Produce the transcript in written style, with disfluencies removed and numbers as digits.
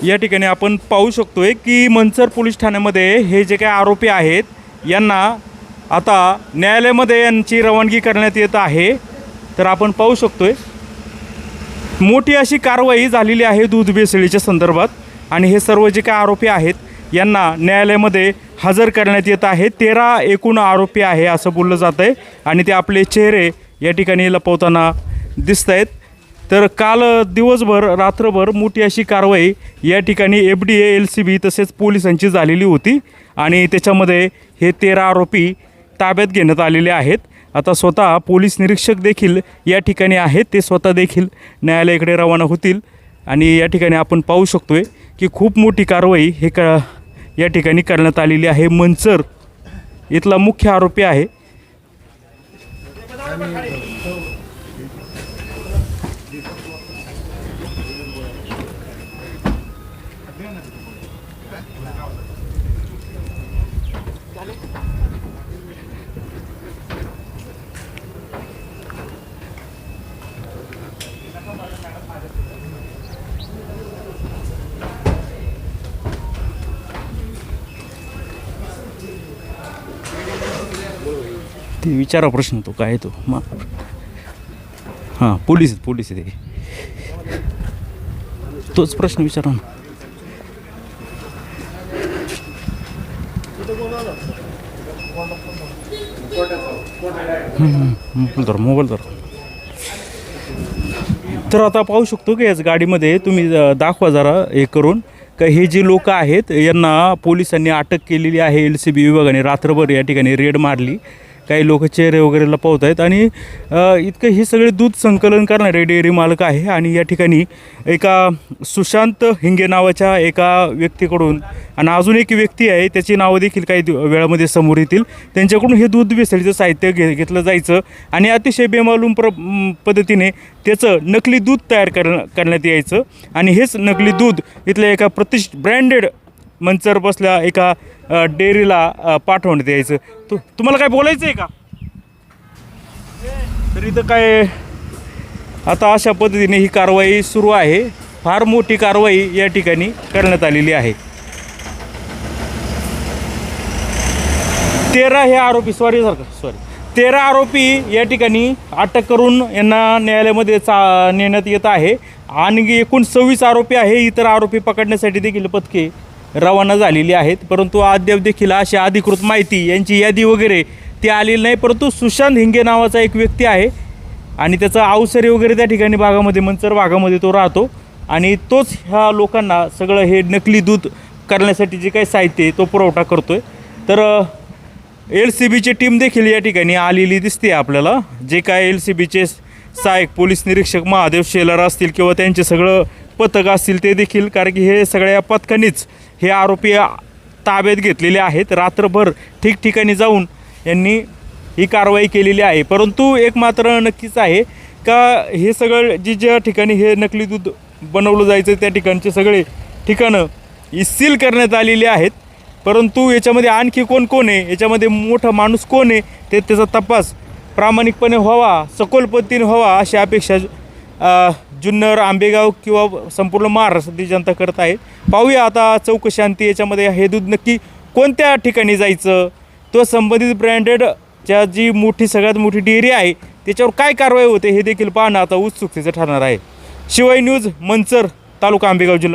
या ठिकाणी आपण पाहू शकतोय की मंचर पोलीस ठाण्यामध्ये हे जे काही आरोपी आहेत यांना आता न्यायालयामध्ये यांची रवानगी करण्यात येत आहे। तर आपण पाहू शकतोय मोठी अशी कारवाई झालेली आहे दूध भेसळीच्या संदर्भात आणि हे सर्व जे काही आरोपी आहेत यांना न्यायालयामध्ये हजर करण्यात येत आहे। 13 एकूण आरोपी आहे असं बोललं जात आहे आणि ते आपले चेहरे या ठिकाणी लपवताना दिसत आहेत। तर काल दिवसभर रात्रभर मोठी अशी कारवाई या ठिकाणी FDA LCB तसेच पोलिसांची झालेली होती आणि त्याच्यामध्ये हे 13 आरोपी ताब्यात घेण्यात आलेले आहेत। आता स्वतः पोलीस निरीक्षक देखील या ठिकाणी आहेत, ते स्वतः देखील न्यायालयाकडे रवाना होतील आणि या ठिकाणी आपण पाहू शकतोय की खूप मोठी कारवाई या ठिकाणी करण्यात आलेली आहे। मंचर इथला मुख्य आरोपी आहे। ते विचारा प्रश्न तो काय तो हां पोलीस आहे तोच प्रश्न विचारा ना। मोबाईल तर आता पाहू शकतो की याच गाडीमध्ये तुम्ही दाखवा जरा हे करून का हे जे लोक आहेत यांना पोलिसांनी अटक केलेली आहे। LCB विभागाने रात्रभर या ठिकाणी रेड मारली, काही लोक चेहरे वगैरे लपवत आहेत आणि इतकं हे सगळे दूध संकलन करणारे डेअरी मालक आहे आणि या ठिकाणी एका सुशांत हिंगे नावाच्या एका व्यक्तीकडून आणि अजून एक व्यक्ती आहे त्याची नावं देखील काही वेळामध्ये समोर येतील, त्यांच्याकडून हे दूध भेसळीचं साहित्य घेतलं जायचं आणि अतिशय बेमालूम पद्धतीने त्याचं नकली दूध तयार करण्यात यायचं आणि हेच नकली दूध इथल्या एका ब्रँडेड मंचर बसल्या एका डेअरीला पाठवण्यात यायचं। तुम्हाला काय बोलायचं आहे का? तर इथं काय आता अशा पद्धतीने ही कारवाई सुरू आहे। फार मोठी कारवाई या ठिकाणी करण्यात आलेली आहे। 13 आरोपी या ठिकाणी अटक करून यांना न्यायालयामध्ये नेण्यात येत आहे आणि एकूण 26 आरोपी आहे। इतर आरोपी पकडण्यासाठी देखील पथके रवाना झालेली आहेत, परंतु अद्याप देखील अशी अधिकृत माहिती यांची यादी वगैरे ती आलेली नाही। परंतु सुशांत हिंगे नावाचा एक व्यक्ती आहे आणि त्याचा अवसरी वगैरे त्या ठिकाणी भागामध्ये मंचर भागामध्ये तो राहतो आणि तोच ह्या लोकांना सगळं हे नकली दूध करण्यासाठी जे काही साहित्य आहे तो पुरवठा करतो आहे। तर LCBची टीम देखील या ठिकाणी आलेली दिसते आपल्याला, जे काय LCBचे सहाय्यक पोलीस निरीक्षक महादेव शेलार असतील किंवा त्यांचे सगळं पथक असतील ते देखील, कारण की हे सगळ्या पथकांनीच हे आरोपी ताब्यात घेतलेले आहेत। रात्रभर ठिकठिकाणी जाऊन यांनी ही कारवाई केलेली आहे। परंतु एक मात्र नक्कीच आहे का हे सगळं ज्या ठिकाणी हे नकली दूध बनवलं जायचं त्या ठिकाणचे सगळे ठिकाणं सील करण्यात आलेली आहेत। परंतु याच्यामध्ये आणखी कोण आहे, याच्यामध्ये मोठा माणूस कोण आहे त्याचा तपास प्रामाणिकपणे व्हावा, सखोल पद्धतीने व्हावा अशी अपेक्षा जुन्नर, आंबेगाव किंवा संपूर्ण महाराष्ट्रातील जनता करत आहे। पाहूया आता चौकशी अंती याच्यामध्ये हे दूध नक्की कोणत्या ठिकाणी जायचं, तो संबंधित ब्रँडेडच्या जी सगळ्यात मोठी डेअरी आहे त्याच्यावर काय कारवाई होते हे देखील पाहणं आता उत्सुकतेचं ठरणार आहे। शिवाय न्यूज, मंचर, तालुका आंबेगाव, जिल्हा